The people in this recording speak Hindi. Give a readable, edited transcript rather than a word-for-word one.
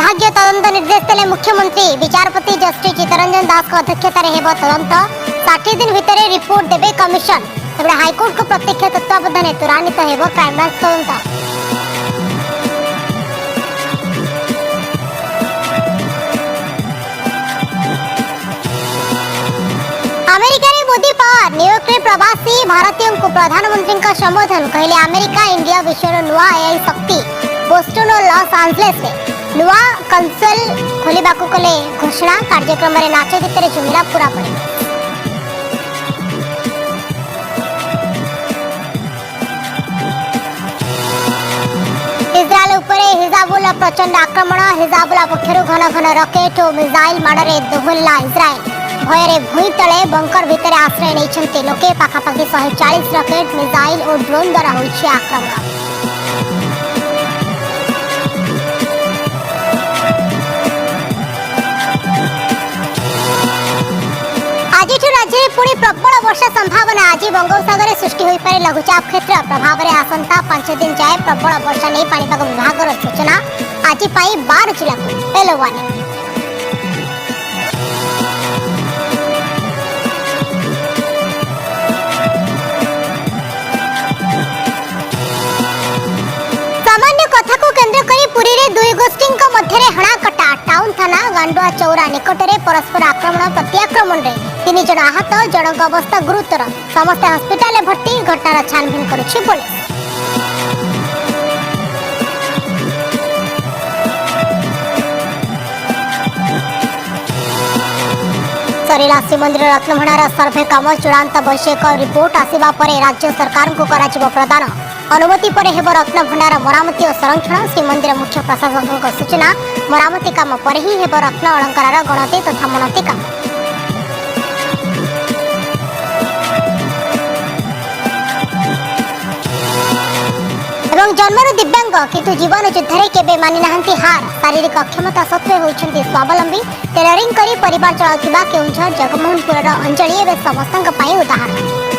विभागीय तदंत निर्देश देले मुख्यमंत्री। विचारपति जस्टिस चित्तरंजन दास अध्यक्षतार हेब तदंत। 60 दिन भितर रिपोर्ट देबे कमिशन। तेबे हाईकोर्ट को प्रत्यक्ष तत्वावधान त्वरान्वित हेब क्राइमब्रांच तदंत। अमेरिका रे मोदी पावर। न्यूयॉर्क रे प्रवासी भारतीयों को प्रधानमंत्री का संबोधन। कहले अमेरिका इंडिया विश्वर नुआ एआई शक्ति। बोस्टन और लॉस एंजलिस रे नुआ कंसल खोलिबाकू कले घोषणा। कार्यक्रम रे नाच गीत रे जुमिरा पूरा पड़े। इस्राएल उपरे हिजबुल्लाह प्रचंड आक्रमण। हिजबुल्लाह पक्षरु घन घन रॉकेट और मिसाइल माडरे दोहल्ला इस्राएल। भୟରେ भूई तले बंकर भितर आश्रय नहीं लोके। पाखापाखि 140 रॉकेट मिसाइल और ड्रोन द्वारा होइछि आक्रमण। आज राज्य में पुणी प्रबल वर्षा संभावना। आज बंगोपसागर सृष्टि हो पारे लघुचाप क्षेत्र प्रभाव में आसंता 5 दिन जाए प्रबल वर्षा नहीं पाणीपाग विभाग सूचना। आज 12 जिला को येलो वार्निंग। टाउन थाना गांडुआ चौरा निकटरे परस्पर आक्रमण प्रत्याक्रमण रे 3 जन आहत। जनक अवस्था गुरुतर। समस्त हॉस्पिटल भर्ती। घटनार छानबीन करुछि पुलिस। सरिला श्रीमंदिर रत्नभंडार सर्वे काम चूड़ांत वैषयिक रिपोर्ट आसिबा परे राज्य सरकार को कराजिबो प्रदान। अनुमति पर हेब रत्नभंडार मरामती और संरक्षण। श्रीमंदिर मुख्य प्रशासक सूचना। मरामती काम पर ही हेब रत्न अलंकार गणति तथा मनति काम। एवं जन्मरु दिव्यांग किंतु जीवन युद्ध केबे मानि नाहंती हार। शारीरिक अक्षमता सत्वे होइछन्ती स्वावलंबी। टेलरिंग करी परिवार चलाउथिबा केउंझर जगमोहनपुर अंजलि एवं समस्तक पई उदाहरण।